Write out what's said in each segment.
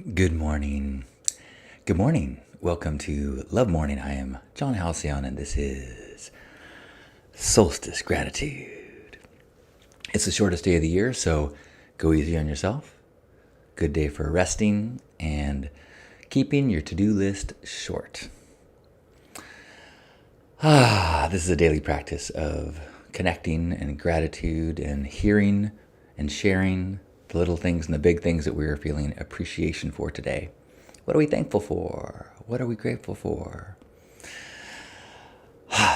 Good morning. Good morning. Welcome to Love Morning. I am John Halcyon, and this is Solstice Gratitude. It's the shortest day of the year, so go easy on yourself. Good day for resting and keeping your to-do list short. This is a daily practice of connecting and gratitude and hearing and sharing the little things and the big things that we're feeling appreciation for today. What are we thankful for? What are we grateful for?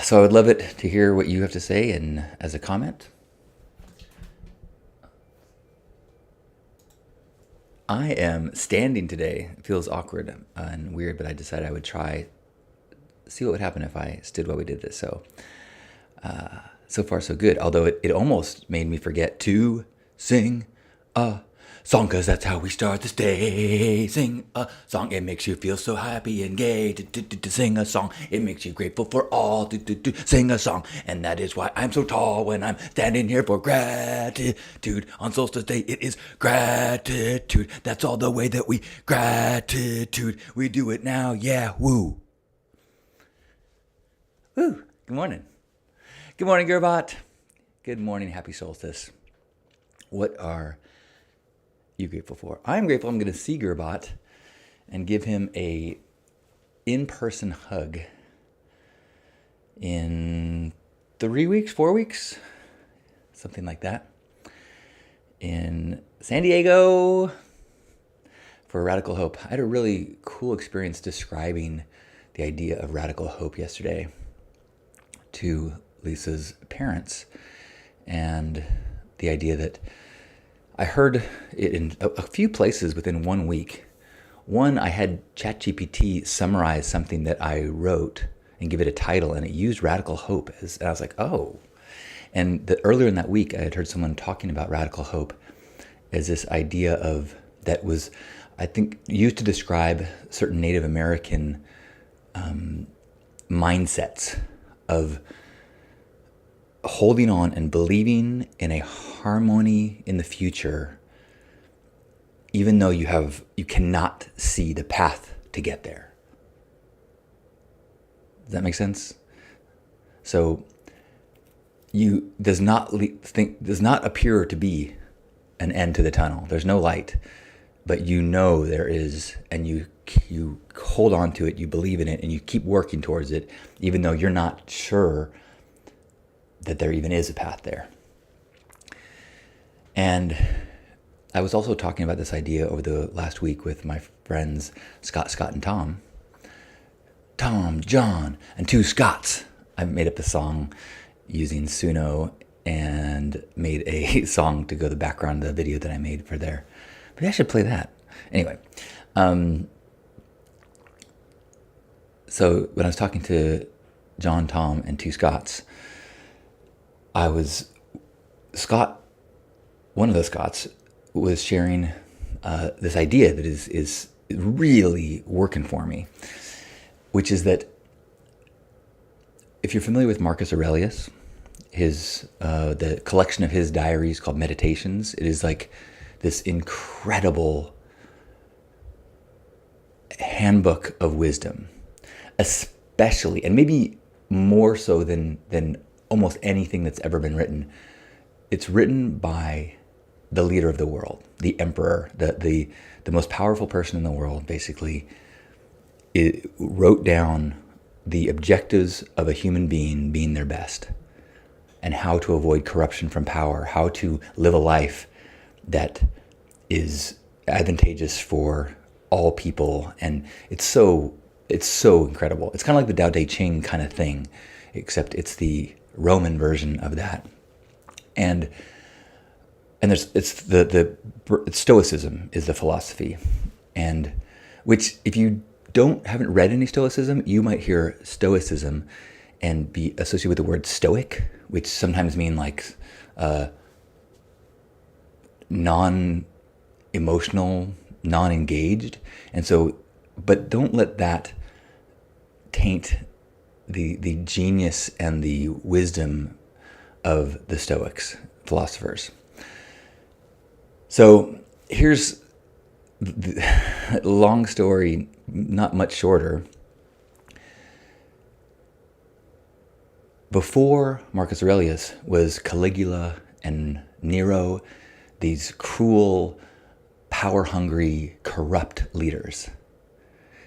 So I would love it to hear what you have to say and as a comment. I am standing today. It feels awkward and weird, but I decided I would see what would happen if I stood while we did this. So far so good. Although it almost made me forget to sing a song, cause that's how we start this day. Sing a song, it makes you feel so happy and gay. To sing a song, it makes you grateful for all. To sing a song, and that is why I'm so tall when I'm standing here for gratitude. On Solstice Day, it is gratitude. That's all the way that we gratitude. We do it now, yeah, woo. Woo, good morning. Good morning, Gerbot. Good morning, happy solstice. What are you grateful for? I'm grateful I'm going to see Gerbot and give him a in-person hug in 3 weeks, 4 weeks, something like that, in San Diego for Radical Hope. I had a really cool experience describing the idea of radical hope yesterday to Lisa's parents, and the idea that I heard it in a few places within 1 week. One, I had ChatGPT summarize something that I wrote and give it a title, and it used radical hope. And I was like, oh. And earlier in that week, I had heard someone talking about radical hope as this idea of that was, I think, used to describe certain Native American mindsets of holding on and believing in a harmony in the future, even though you cannot see the path to get there. Does that make sense? So does not appear to be an end to the tunnel. There's no light, but you know there is, and you hold on to it, you believe in it, and you keep working towards it, even though you're not sure that there even is a path there. And I was also talking about this idea over the last week with my friends Scott, and Tom. Tom, John, and two Scotts. I made up the song using Suno and made a song to go the background of the video that I made for there. Maybe I should play that. Anyway, so when I was talking to John, Tom, and two Scotts, one of the Scotts was sharing this idea that is really working for me, which is that if you're familiar with Marcus Aurelius, the collection of his diaries called Meditations, it is like this incredible handbook of wisdom, especially, and maybe more so than almost anything that's ever been written. It's written by the leader of the world, the emperor, the most powerful person in the world. Basically, it wrote down the objectives of a human being their best, and how to avoid corruption from power, how to live a life that is advantageous for all people. And it's so incredible. It's kind of like the Tao Te Ching kind of thing, except it's the Roman version of that. And it's Stoicism is the philosophy, and which, if you haven't read any Stoicism, you might hear Stoicism and be associated with the word stoic, which sometimes mean like non-emotional, non-engaged. And so, but don't let that taint the genius and the wisdom of the Stoics, philosophers. So here's long story, not much shorter. Before Marcus Aurelius was Caligula and Nero, these cruel, power-hungry, corrupt leaders.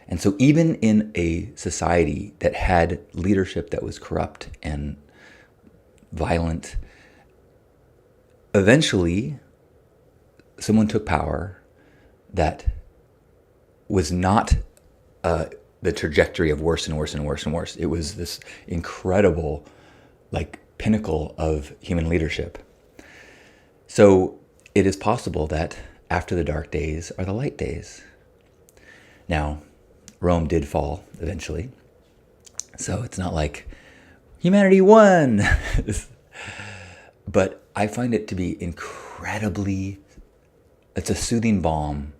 And so even in a society that had leadership that was corrupt and violent, eventually someone took power that was not the trajectory of worse and worse and worse and worse. It was this incredible, like, pinnacle of human leadership. So it is possible that after the dark days are the light days. Now, Rome did fall eventually, so it's not like humanity won. But I find it to be incredibly, it's a soothing balm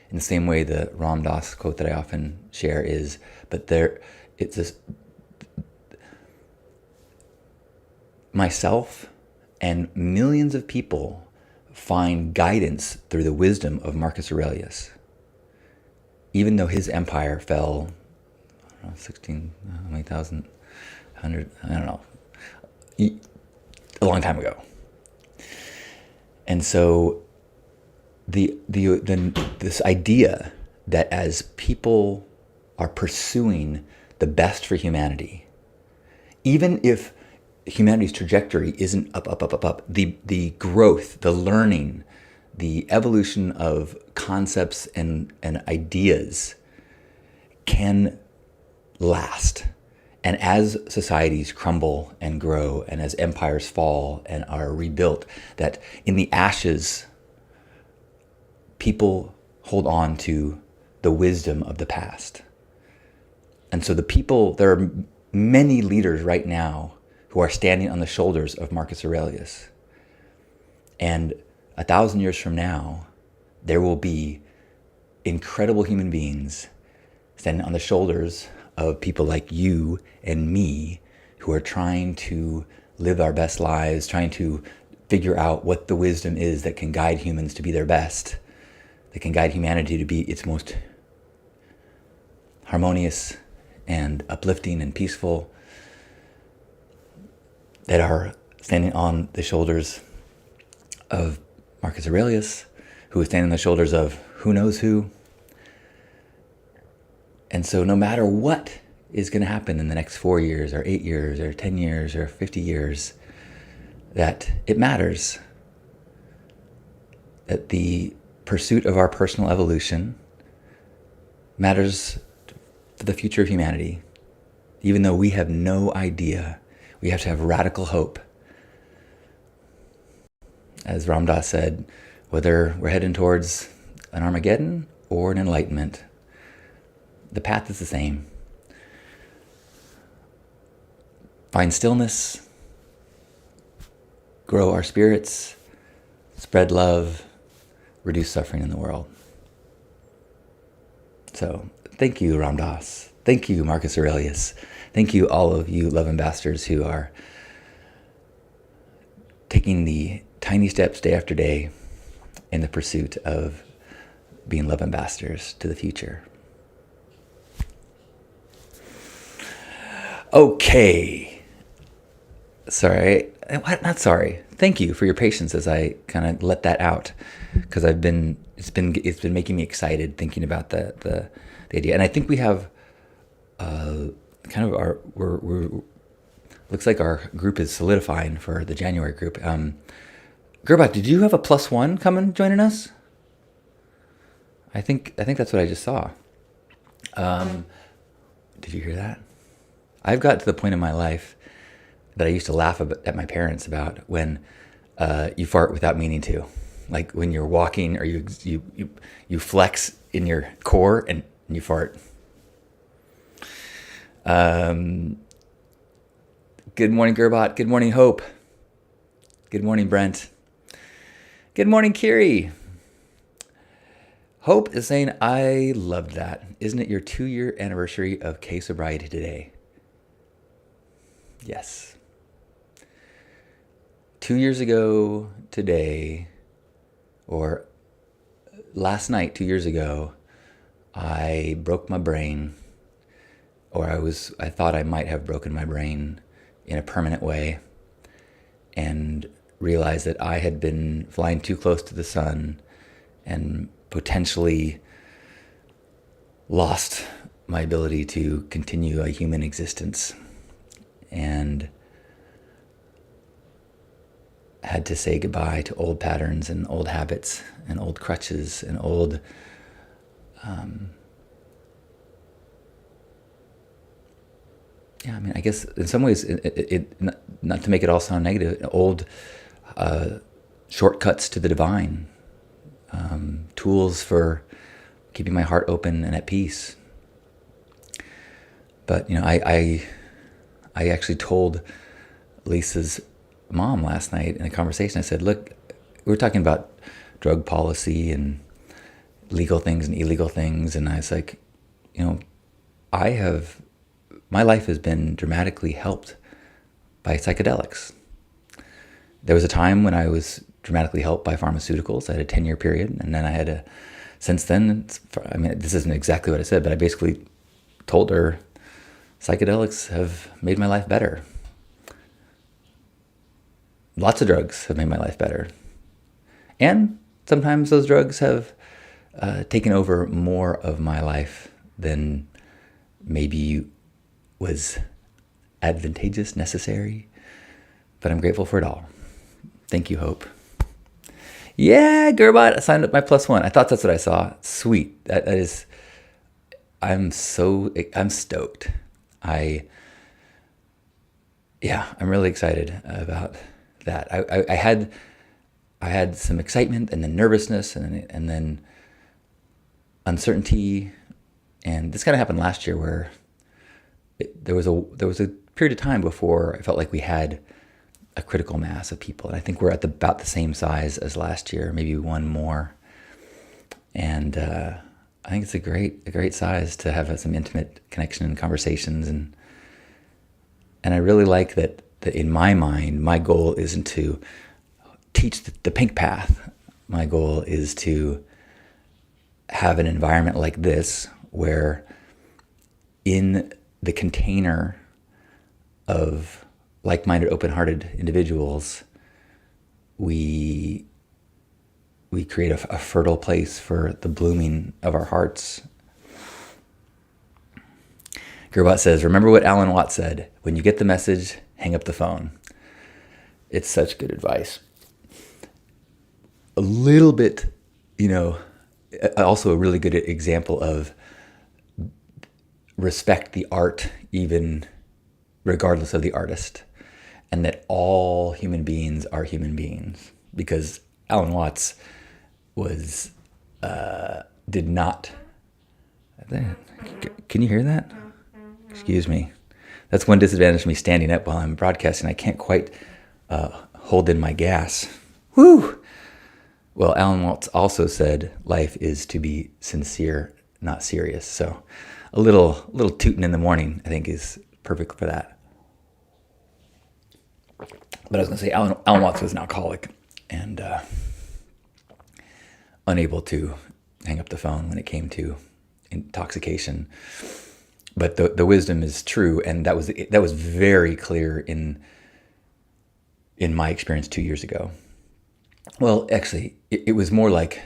in the same way the Ram Dass quote that I often share is, but it's this, myself and millions of people find guidance through the wisdom of Marcus Aurelius. Even though his empire fell, I don't know, 16, how many thousand, 100, I don't know, a long time ago. And so this idea that as people are pursuing the best for humanity, even if humanity's trajectory isn't up, up, up, up, up, the growth, the learning, the evolution of concepts and ideas can last. And as societies crumble and grow, and as empires fall and are rebuilt, that in the ashes, people hold on to the wisdom of the past. And so there are many leaders right now who are standing on the shoulders of Marcus Aurelius. And 1,000 years from now, there will be incredible human beings standing on the shoulders of people like you and me who are trying to live our best lives, trying to figure out what the wisdom is that can guide humans to be their best, that can guide humanity to be its most harmonious and uplifting and peaceful, that are standing on the shoulders of Marcus Aurelius, who is standing on the shoulders of who knows who. And so no matter what is going to happen in the next 4 years or 8 years or 10 years or 50 years, that it matters that the pursuit of our personal evolution matters for the future of humanity. Even though we have no idea, we have to have radical hope. As Ram Dass said, whether we're heading towards an Armageddon or an enlightenment, the path is the same. Find stillness, grow our spirits, spread love, reduce suffering in the world. So thank you, Ram Dass. Thank you, Marcus Aurelius. Thank you, all of you love ambassadors who are taking the tiny steps day after day in the pursuit of being love ambassadors to the future. Okay. Sorry. Not sorry. Thank you for your patience as I kind of let that out, because it's been making me excited thinking about the idea. And I think we have kind of we're looks like our group is solidifying for the January group. Gerbach, did you have a +1 coming joining us? I think that's what I just saw. Did you hear that? I've got to the point in my life that I used to laugh at my parents about when you fart without meaning to, like when you're walking or you flex in your core and you fart. Good morning, Gerbot. Good morning, Hope. Good morning, Brent. Good morning, Kiri. Hope is saying, I loved that. Isn't it your 2-year anniversary of K-sobriety today? Yes. 2 years ago today, or last night, 2 years ago, I broke my brain, or I thought I might have broken my brain in a permanent way, and realized that I had been flying too close to the sun and potentially lost my ability to continue a human existence, and had to say goodbye to old patterns and old habits and old crutches and old I guess in some ways, not to make it all sound negative, old shortcuts to the divine, tools for keeping my heart open and at peace. But I actually told Lisa's mom last night in a conversation. I said, "Look, we were talking about drug policy and legal things and illegal things, and I was like, my life has been dramatically helped by psychedelics. There was a time when I was dramatically helped by pharmaceuticals. I had a 10-year period, and then since then, this isn't exactly what I said, but I basically told her psychedelics have made my life better. Lots of drugs have made my life better. And sometimes those drugs have taken over more of my life than maybe was advantageous, necessary. But I'm grateful for it all. Thank you, Hope." Yeah, Gerbot, I signed up my +1. I thought that's what I saw. Sweet. That is, I'm stoked. I'm really excited about that. I had some excitement, and then nervousness, and then uncertainty, and this kind of happened last year where there was a period of time before I felt like we had a critical mass of people, and I think we're at about the same size as last year, maybe one more, and I think it's a great size to have some intimate connection and conversations, and I really like that in my mind, my goal isn't to teach the pink path. My goal is to have an environment like this where in the container of like-minded, open-hearted individuals, we create a fertile place for the blooming of our hearts. Gerbot says, "Remember what Alan Watts said, when you get the message, hang up the phone." It's such good advice. A little bit, also a really good example of respect the art, even regardless of the artist, and that all human beings are human beings. Because Alan Watts did not. Can you hear that? Excuse me. That's one disadvantage of me standing up while I'm broadcasting. I can't quite hold in my gas. Woo! Well, Alan Watts also said life is to be sincere, not serious. So a little tootin' in the morning, I think, is perfect for that. But I was going to say, Alan Watts was an alcoholic and unable to hang up the phone when it came to intoxication. But the wisdom is true, and that was very clear in my experience 2 years ago. Well, actually, it was more like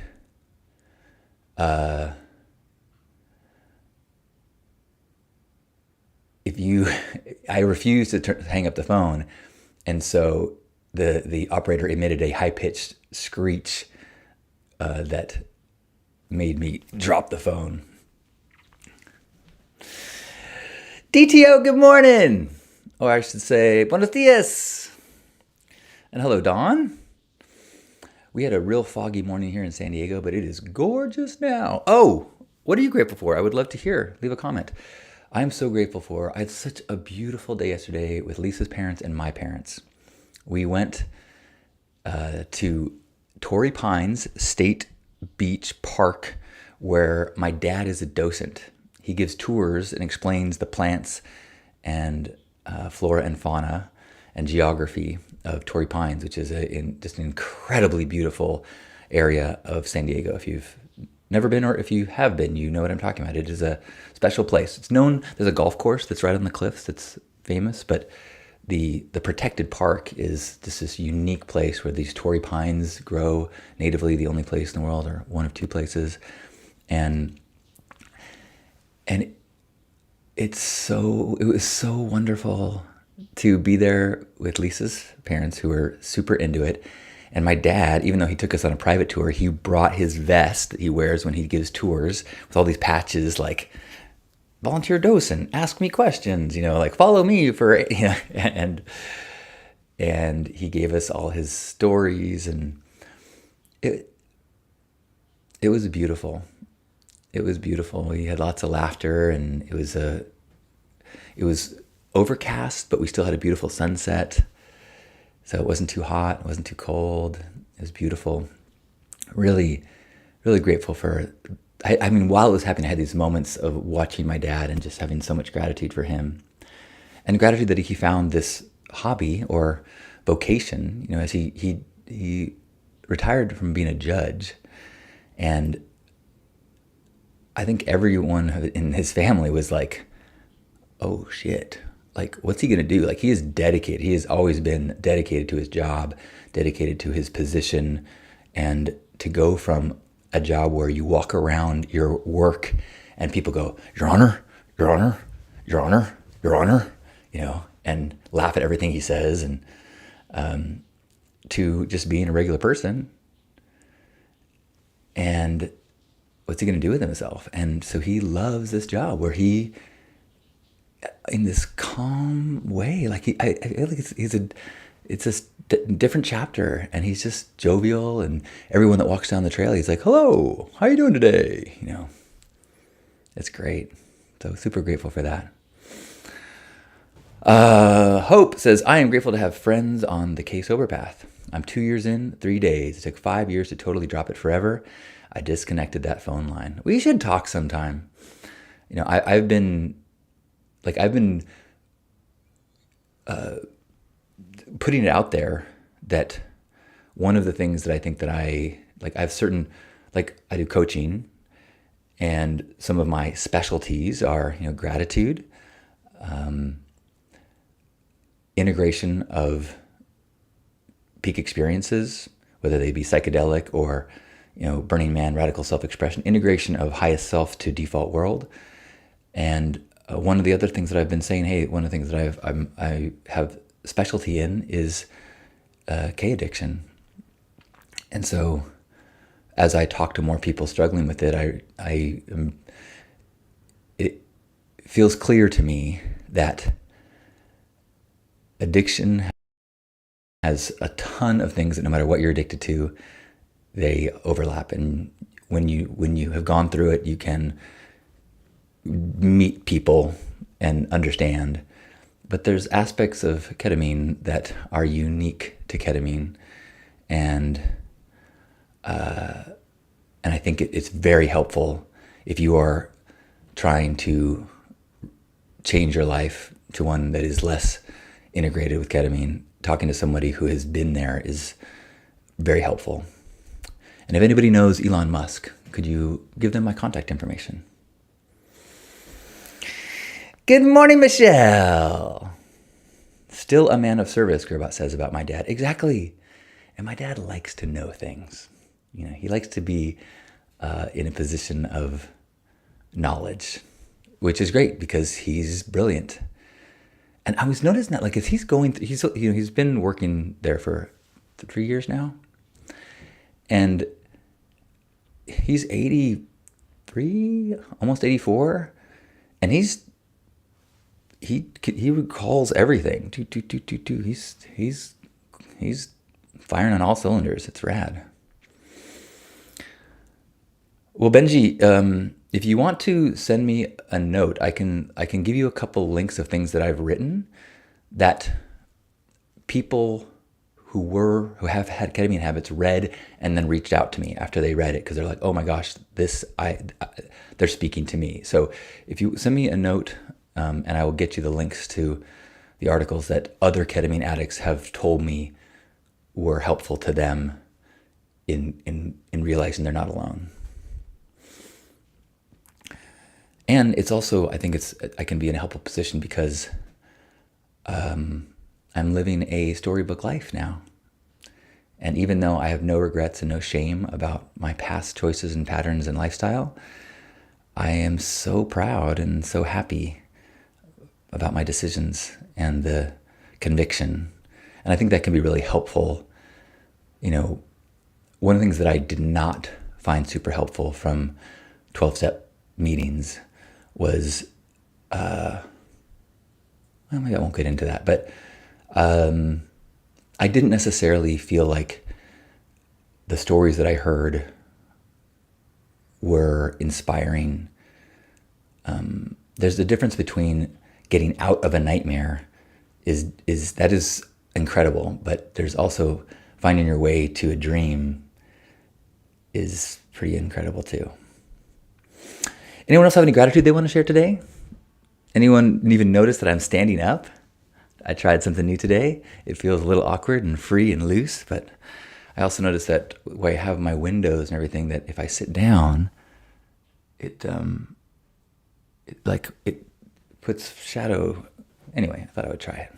I refused to hang up the phone, and so the operator emitted a high-pitched screech that made me drop the phone. DTO, good morning! Or I should say, buenos dias! And hello, Dawn. We had a real foggy morning here in San Diego, but it is gorgeous now. Oh, what are you grateful for? I would love to hear. Leave a comment. I'm so grateful I had such a beautiful day yesterday with Lisa's parents and my parents. We went to Torrey Pines State Beach Park, where my dad is a docent. He gives tours and explains the plants and flora and fauna and geography of Torrey Pines, which is just an incredibly beautiful area of San Diego. If you've never been, or if you have been, you know what I'm talking about. It is a special place. It's known, there's a golf course that's right on the cliffs that's famous, but the protected park is just this unique place where these Torrey pines grow natively, the only place in the world, or one of two places. And and it was so wonderful to be there with Lisa's parents, who were super into it. And my dad, even though he took us on a private tour, he brought his vest that he wears when he gives tours with all these patches like volunteer docent, ask me questions, like follow me for, and he gave us all his stories, and it it was beautiful. It was beautiful. We had lots of laughter, and it was overcast, but we still had a beautiful sunset. So it wasn't too hot, it wasn't too cold. It was beautiful. Really, really grateful for. I mean, while it was happening, I had these moments of watching my dad and just having so much gratitude for him, and gratitude that he found this hobby or vocation. As he retired from being a judge, and I think everyone in his family was like, "Oh shit! Like, what's he gonna do?" Like, he is dedicated. He has always been dedicated to his job, dedicated to his position, and to go from a job where you walk around your work and people go, "Your Honor, Your Honor, Your Honor, Your Honor," and laugh at everything he says, and to just being a regular person. And what's he going to do with himself? And so he loves this job where he, in this calm way, like I feel like it's a different chapter, and he's just jovial, and everyone that walks down the trail, he's like, "Hello, how you doing today?" It's great. So super grateful for that. Hope says, "I am grateful to have friends on the K-Sober path. I'm 2 years in, 3 days. It took 5 years to totally drop it forever. I disconnected that phone line. We should talk sometime." I've been putting it out there that one of the things that I think that I have certain, I do coaching, and some of my specialties are, gratitude, integration of peak experiences, whether they be psychedelic or, Burning Man, radical self-expression, integration of highest self to default world. And one of the other things that I've been saying, hey, one of the things that I have specialty in is K addiction. And so, as I talk to more people struggling with it, it feels clear to me that addiction has a ton of things that, no matter what you're addicted to, they overlap. And when you have gone through it, you can meet people and understand. But there's aspects of ketamine that are unique to ketamine, and I think it's very helpful if you are trying to change your life to one that is less integrated with ketamine. Talking to somebody who has been there is very helpful. And if anybody knows Elon Musk, could you give them my contact information? Good morning, Michelle. Still a man of service, Gerbot says about my dad. Exactly. And my dad likes to know things. He likes to be in a position of knowledge, which is great because he's brilliant. And I was noticing that, as he's been working there for 3 years now, and he's 83, almost 84, and he recalls everything. He's firing on all cylinders. It's rad. Well, Benji, if you want to send me a note, I can give you a couple links of things that I've written that people who have had ketamine habits read and then reached out to me after they read it, because they're like, "Oh my gosh, they're speaking to me." So if you send me a note, and I will get you the links to the articles that other ketamine addicts have told me were helpful to them in realizing they're not alone. And it's also, I think I can be in a helpful position because I'm living a storybook life now. And even though I have no regrets and no shame about my past choices and patterns and lifestyle, I am so proud and so happy about my decisions and the conviction. And I think that can be really helpful. You know, one of the things that I did not find super helpful from 12-step meetings was, well, maybe I won't get into that, but I didn't necessarily feel like the stories that I heard were inspiring. There's a difference between getting out of a nightmare that is incredible, but there's also finding your way to a dream is pretty incredible too. Anyone else have any gratitude they want to share today? Anyone even notice that I'm standing up? I tried something new today. It feels a little awkward and free and loose, but I also noticed that where I have my windows and everything, that if I sit down, it puts shadow. Anyway, I thought I would try it.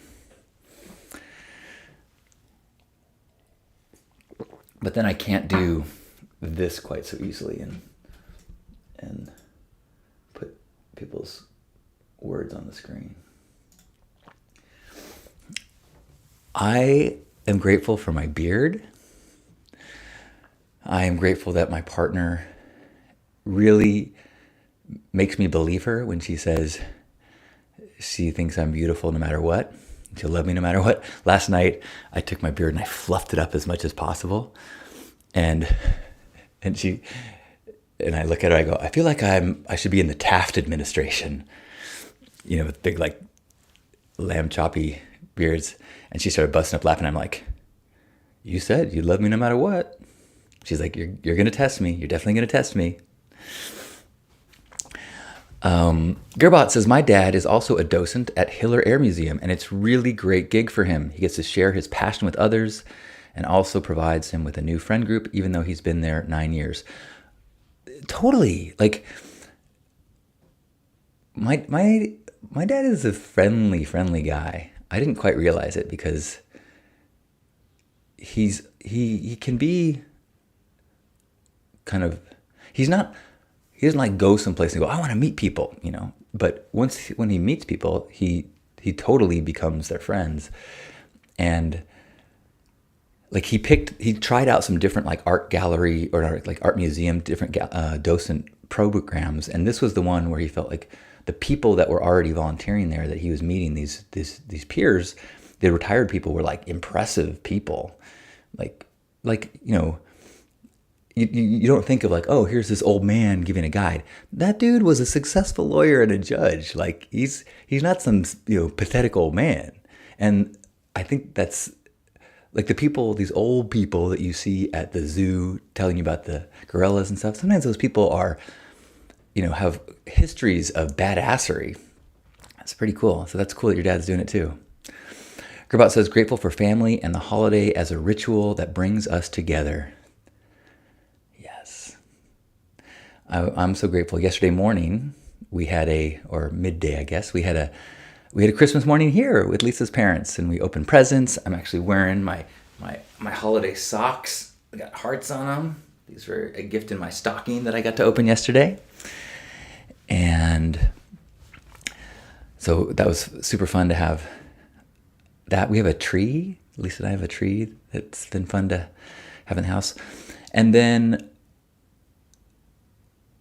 But then I can't do this quite so easily and put people's words on the screen. I am grateful for my beard. I am grateful that my partner really makes me believe her when she says she thinks I'm beautiful no matter what. She'll love me no matter what. Last night, I took my beard and I fluffed it up as much as possible. And I look at her, I go, I feel like I should be in the Taft administration, you know, with big like lamb choppy beards. And she started busting up laughing. I'm like, you said you'd love me no matter what. She's like, you're going to test me. You're definitely going to test me. Gerbot says, my dad is also a docent at Hiller Air Museum, and it's really great gig for him. He gets to share his passion with others and also provides him with a new friend group, even though he's been there 9 years. Totally. Like, my dad is a friendly guy. I didn't quite realize it because he can be kind of, he doesn't like go someplace and go, I want to meet people, you know. But when he meets people, he totally becomes their friends. And like he tried out some different like art gallery or like art museum, different docent programs. And this was the one where he felt like the people that were already volunteering there, that he was meeting, these peers, the retired people, were like impressive people. Like, you know, you don't think of like, oh, here's this old man giving a guide. That dude was a successful lawyer and a judge. Like he's not some, you know, pathetic old man. And I think that's like the people, these old people that you see at the zoo telling you about the gorillas and stuff. Sometimes those people are, you know, have histories of badassery. That's pretty cool. So that's cool that your dad's doing it too. Gerbot says, grateful for family and the holiday as a ritual that brings us together. Yes. I'm so grateful. Yesterday morning, or midday, I guess, we had a Christmas morning here with Lisa's parents, and we opened presents. I'm actually wearing my holiday socks. I got hearts on them. These were a gift in my stocking that I got to open yesterday. And so that was super fun to have that. We have a tree. Lisa and I have a tree that's been fun to have in the house. And then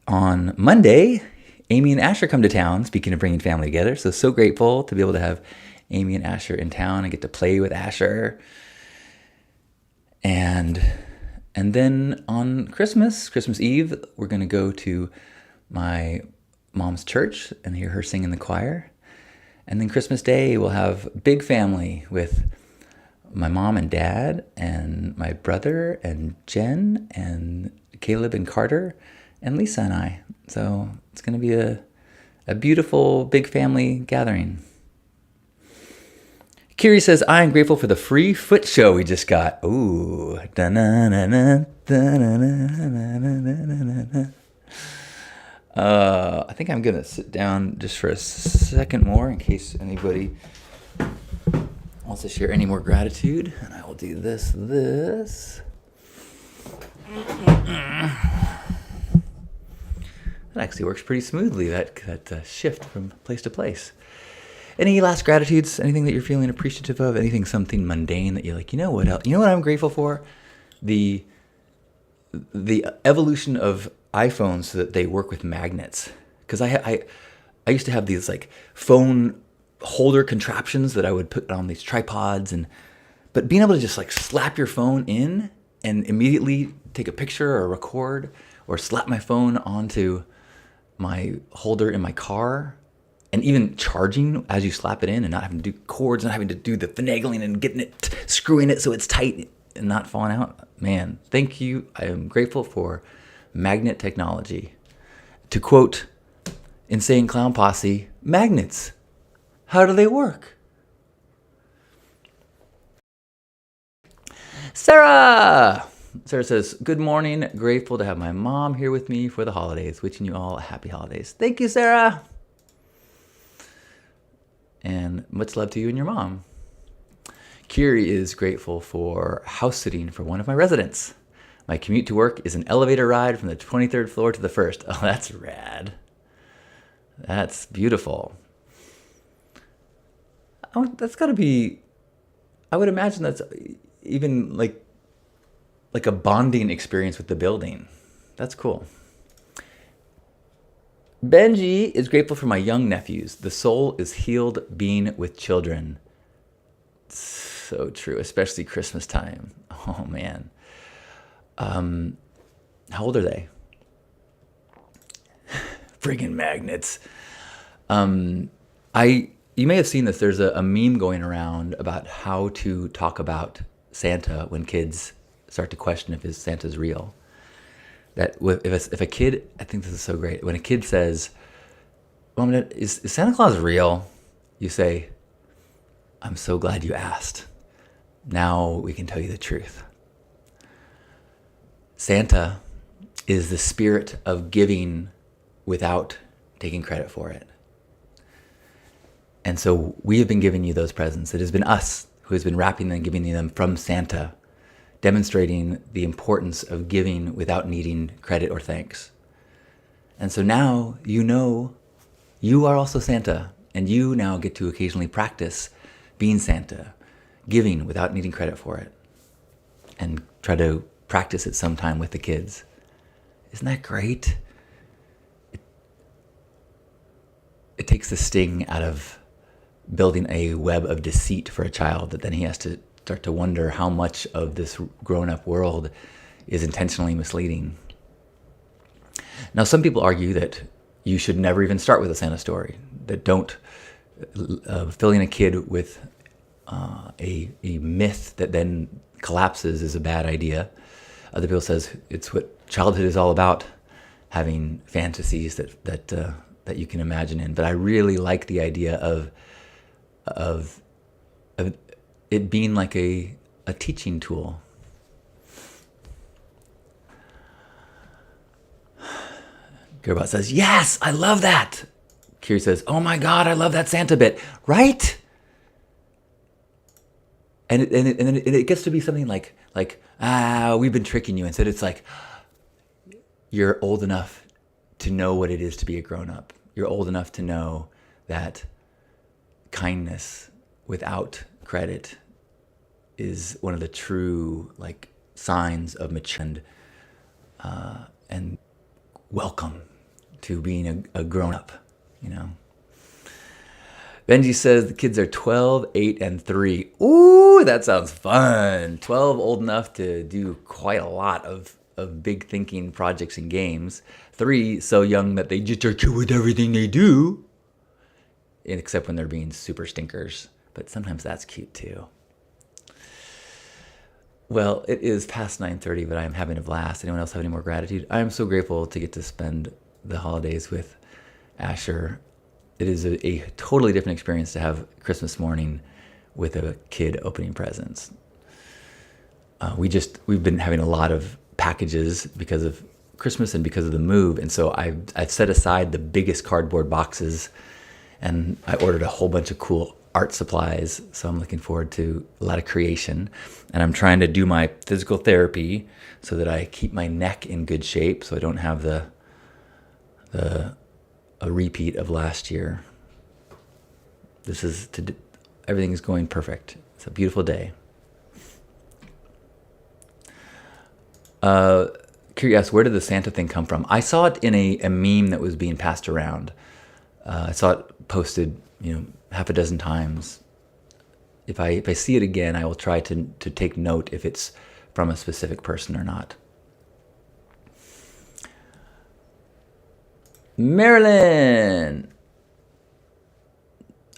on Monday, Amy and Asher come to town, speaking of bringing family together. So grateful to be able to have Amy and Asher in town and get to play with Asher. And then on Christmas Eve, we're going to go to my mom's church and hear her sing in the choir. And then Christmas Day, we'll have big family with my mom and dad and my brother and Jen and Caleb and Carter and Lisa and I. So it's going to be a beautiful big family gathering. Kiri says, I am grateful for the free foot show we just got. Ooh. I think I'm going to sit down just for a second more in case anybody wants to share any more gratitude. And I will do this. That actually works pretty smoothly, that shift from place to place. Any last gratitudes? Anything that you're feeling appreciative of? Something mundane that you're like, you know what else? You know what I'm grateful for? The evolution of iPhones so that they work with magnets. Because I used to have these like phone holder contraptions that I would put on these tripods, but being able to just like slap your phone in and immediately take a picture or record, or slap my phone onto my holder in my car, and even charging as you slap it in and not having to do cords, not having to do the finagling and getting it, screwing it so it's tight and not falling out. Man, thank you. I am grateful for magnet technology. To quote Insane Clown Posse, magnets. How do they work? Sarah says, good morning. Grateful to have my mom here with me for the holidays. Wishing you all happy holidays. Thank you, Sarah. And much love to you and your mom. Kiri is grateful for house sitting for one of my residents. My commute to work is an elevator ride from the 23rd floor to the first. Oh, that's rad. That's beautiful. Oh, that's got to be, I would imagine that's even like a bonding experience with the building. That's cool. Benji is grateful for my young nephews. The soul is healed being with children. So true, especially Christmas time. Oh, man. How old are they? Friggin' magnets. You may have seen this. There's a meme going around about how to talk about Santa when kids start to question if Santa's real. That if a kid, I think this is so great. When a kid says, "Mom, is Santa Claus real?" You say, "I'm so glad you asked. Now we can tell you the truth. Santa is the spirit of giving without taking credit for it. And so we have been giving you those presents. It has been us who has been wrapping them and giving them from Santa, demonstrating the importance of giving without needing credit or thanks. And so now you know you are also Santa, and you now get to occasionally practice being Santa, giving without needing credit for it, and try to practice it sometime with the kids. Isn't that great? It takes the sting out of building a web of deceit for a child that then he has to start to wonder how much of this grown-up world is intentionally misleading. Now, some people argue that you should never even start with a Santa story, that don't filling a kid with a myth that then collapses is a bad idea. Other people says it's what childhood is all about, having fantasies that you can imagine in. But I really like the idea of it being like a teaching tool. Gerbot says, yes, I love that. Kiri says, oh my God, I love that Santa bit. Right? And it gets to be something like we've been tricking you. Instead, it's like, you're old enough to know what it is to be a grown-up. You're old enough to know that kindness without credit is one of the true signs of maturity and welcome to being a grown-up, you know. Benji says the kids are 12, 8, and 3. Ooh, that sounds fun. 12, old enough to do quite a lot of big thinking projects and games. 3, so young that they just are cute with everything they do. Except when they're being super stinkers. But sometimes that's cute too. Well, it is past 9:30, but I am having a blast. Anyone else have any more gratitude? I am so grateful to get to spend the holidays with Asher. It is a totally different experience to have Christmas morning with a kid opening presents. We've been having a lot of packages because of Christmas and because of the move. And so I've set aside the biggest cardboard boxes, and I ordered a whole bunch of cool art supplies. So I'm looking forward to a lot of creation. And I'm trying to do my physical therapy so that I keep my neck in good shape, so I don't have a repeat of last year. Everything is going perfect. It's a beautiful day. Curious, where did the Santa thing come from? I saw it in a meme that was being passed around. I saw it posted, half a dozen times. If I see it again, I will try to take note if it's from a specific person or not. Marilyn,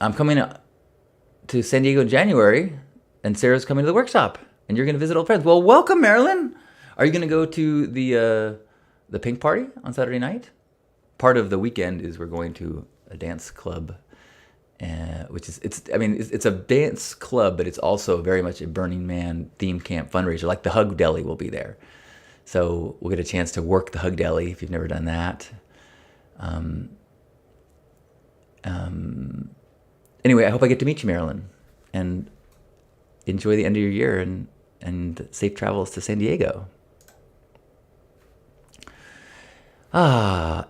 I'm coming to San Diego in January, and Sarah's coming to the workshop, and you're going to visit old friends. Well, welcome, Marilyn. Are you going to go to the pink party on Saturday night? Part of the weekend is we're going to a dance club, which is it's a dance club, but it's also very much a Burning Man theme camp fundraiser. Like the Hug Deli will be there, so we'll get a chance to work the Hug Deli if you've never done that. Anyway, I hope I get to meet you, Marilyn, and enjoy the end of your year and safe travels to San Diego.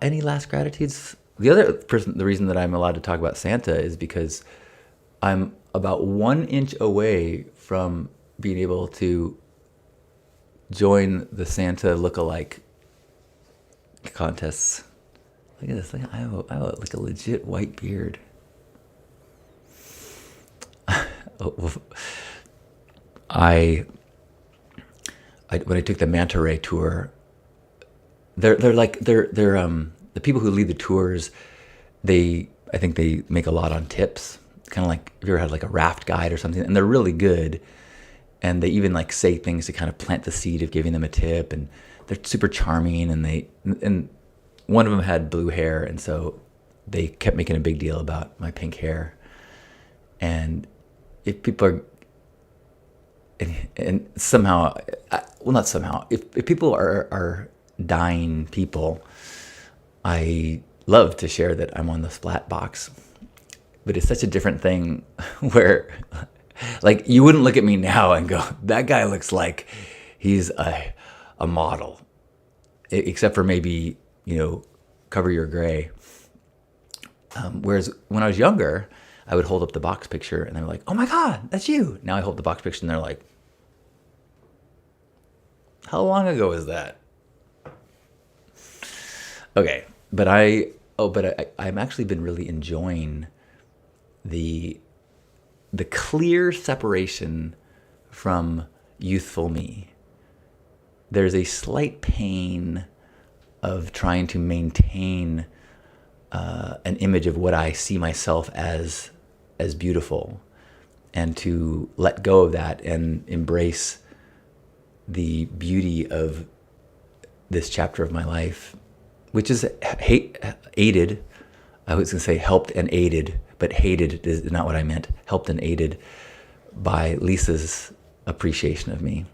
Any last gratitudes? The reason that I'm allowed to talk about Santa is because I'm about 1 inch away from being able to join the Santa lookalike contests. Look at this thing. I have like a legit white beard. When I took the Manta Ray tour, they're the people who lead the tours. I think they make a lot on tips. Kind of like, have you ever had like a raft guide or something? And they're really good. And they even like say things to kind of plant the seed of giving them a tip. And they're super charming. And one of them had blue hair, and so they kept making a big deal about my pink hair. And if people are, and somehow, well, not somehow, if people are dying people, I love to share that I'm on the splat box. But it's such a different thing where, like, you wouldn't look at me now and go, that guy looks like he's a model. Except for maybe, Cover Your Gray. Whereas when I was younger, I would hold up the box picture and they were like, oh my God, that's you. Now I hold the box picture and they're like, how long ago is that? Okay, but I've actually been really enjoying the clear separation from youthful me. There's a slight pain of trying to maintain an image of what I see myself as beautiful, and to let go of that and embrace the beauty of this chapter of my life, which is aided. I was going to say helped and aided, but hated is not what I meant. Helped and aided by Lisa's appreciation of me.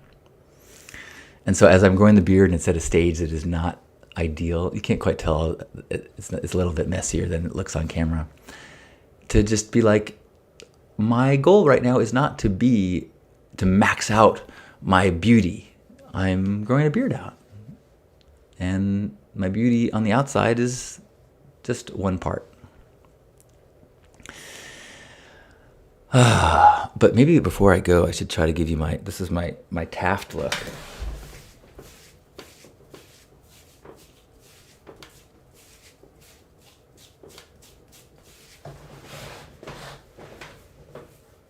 And so as I'm growing the beard, and it's at a stage that is not ideal, you can't quite tell, it's a little bit messier than it looks on camera, to just be like, my goal right now is not to max out my beauty. I'm growing a beard out. And my beauty on the outside is just one part. But maybe before I go, I should try to give you this is my Taft look.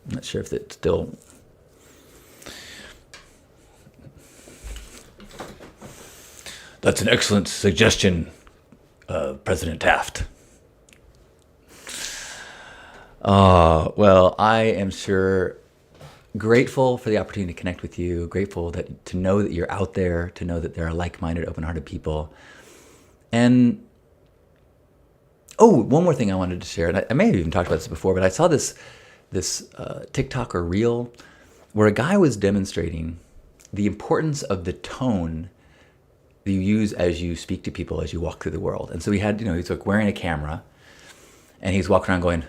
I'm not sure if it's still... That's an excellent suggestion, President Taft. Well, I am sure grateful for the opportunity to connect with you, grateful to know that you're out there, to know that there are like-minded, open-hearted people. And, one more thing I wanted to share, and I may have even talked about this before, but I saw this TikTok or reel where a guy was demonstrating the importance of the tone you use as you speak to people as you walk through the world. And so he had, he's like wearing a camera, and he's walking around going,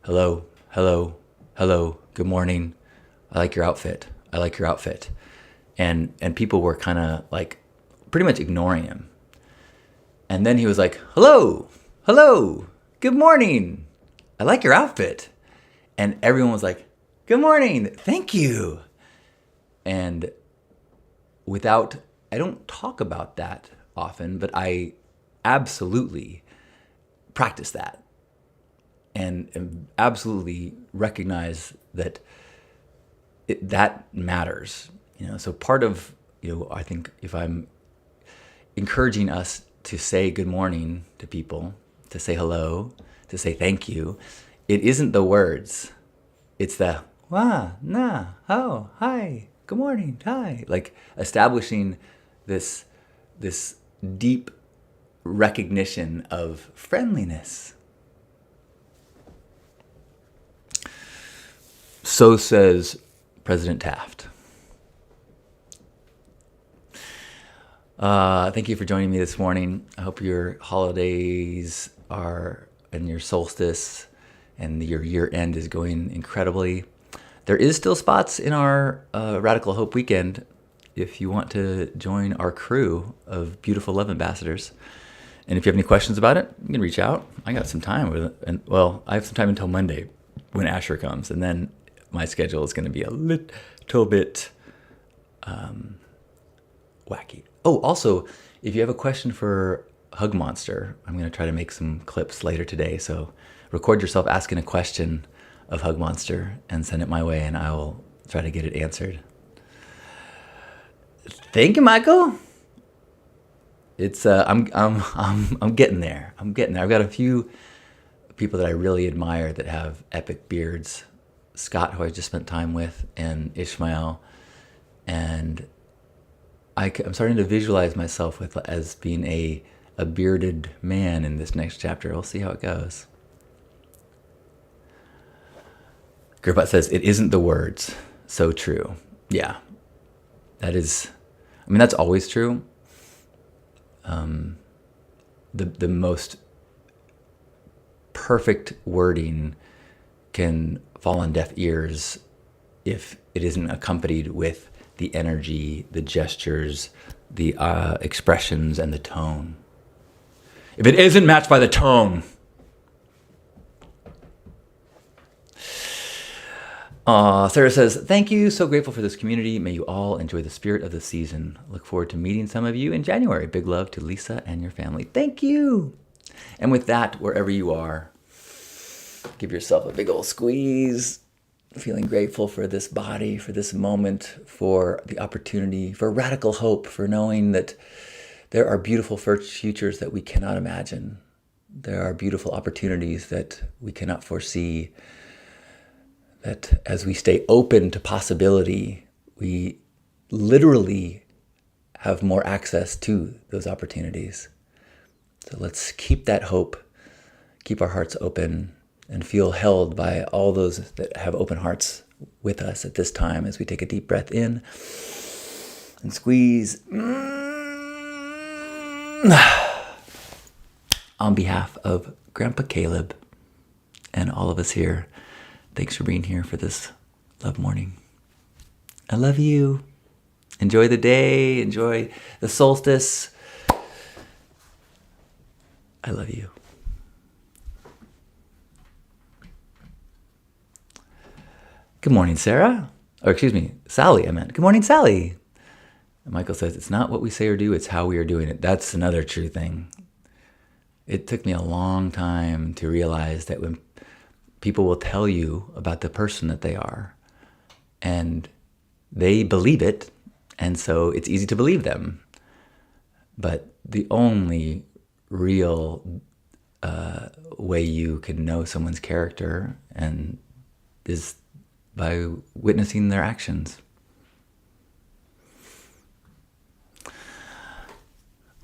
hello, hello, hello, good morning. I like your outfit. I like your outfit. And people were kind of like pretty much ignoring him. And then he was like, hello, hello, good morning. I like your outfit. And everyone was like, good morning, thank you. And I don't talk about that often, but I absolutely practice that and absolutely recognize that that matters. So part of, I think if I'm encouraging us to say good morning to people, to say hello, to say thank you, it isn't the words. It's the wah, nah, oh, hi, good morning, hi. Like establishing this deep recognition of friendliness. So says President Taft. Thank you for joining me this morning. I hope your holidays and your solstice and your year end is going incredibly. There is still spots in our Radical Hope weekend if you want to join our crew of beautiful love ambassadors. And if you have any questions about it, you can reach out. I got some time I have some time until Monday when Asher comes, and then my schedule is going to be a little bit wacky. Oh, also, if you have a question for Hug Monster, I'm going to try to make some clips later today. So record yourself asking a question of Hug Monster and send it my way, and I will try to get it answered. Thank you, Michael. It's I'm getting there. I'm getting there. I've got a few people that I really admire that have epic beards. Scott, who I just spent time with, and Ishmael, and I'm starting to visualize myself as being a bearded man in this next chapter. We'll see how it goes. Gerbot says, it isn't the words. So true. Yeah. That's always true. The most perfect wording can fall on deaf ears if it isn't accompanied with the energy, the gestures, the expressions, and the tone. If it isn't matched by the tone. Sarah says, thank you. So grateful for this community. May you all enjoy the spirit of the season. Look forward to meeting some of you in January. Big love to Lisa and your family. Thank you. And with that, wherever you are, give yourself a big old squeeze. Feeling grateful for this body, for this moment, for the opportunity, for radical hope, for knowing that there are beautiful futures that we cannot imagine. There are beautiful opportunities that we cannot foresee. That as we stay open to possibility, we literally have more access to those opportunities. So let's keep that hope, keep our hearts open, and feel held by all those that have open hearts with us at this time as we take a deep breath in and squeeze. On behalf of Grandpa Caleb and all of us here, thanks for being here for this love morning. I love you. Enjoy the day. Enjoy the solstice. I love you. Good morning, Sarah. Or excuse me, Sally, I meant. Good morning, Sally. And Michael says, it's not what we say or do, it's how we are doing it. That's another true thing. It took me a long time to realize that when people will tell you about the person that they are, and they believe it, and so it's easy to believe them. But the only real way you can know someone's character is by witnessing their actions.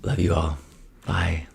Love you all. Bye.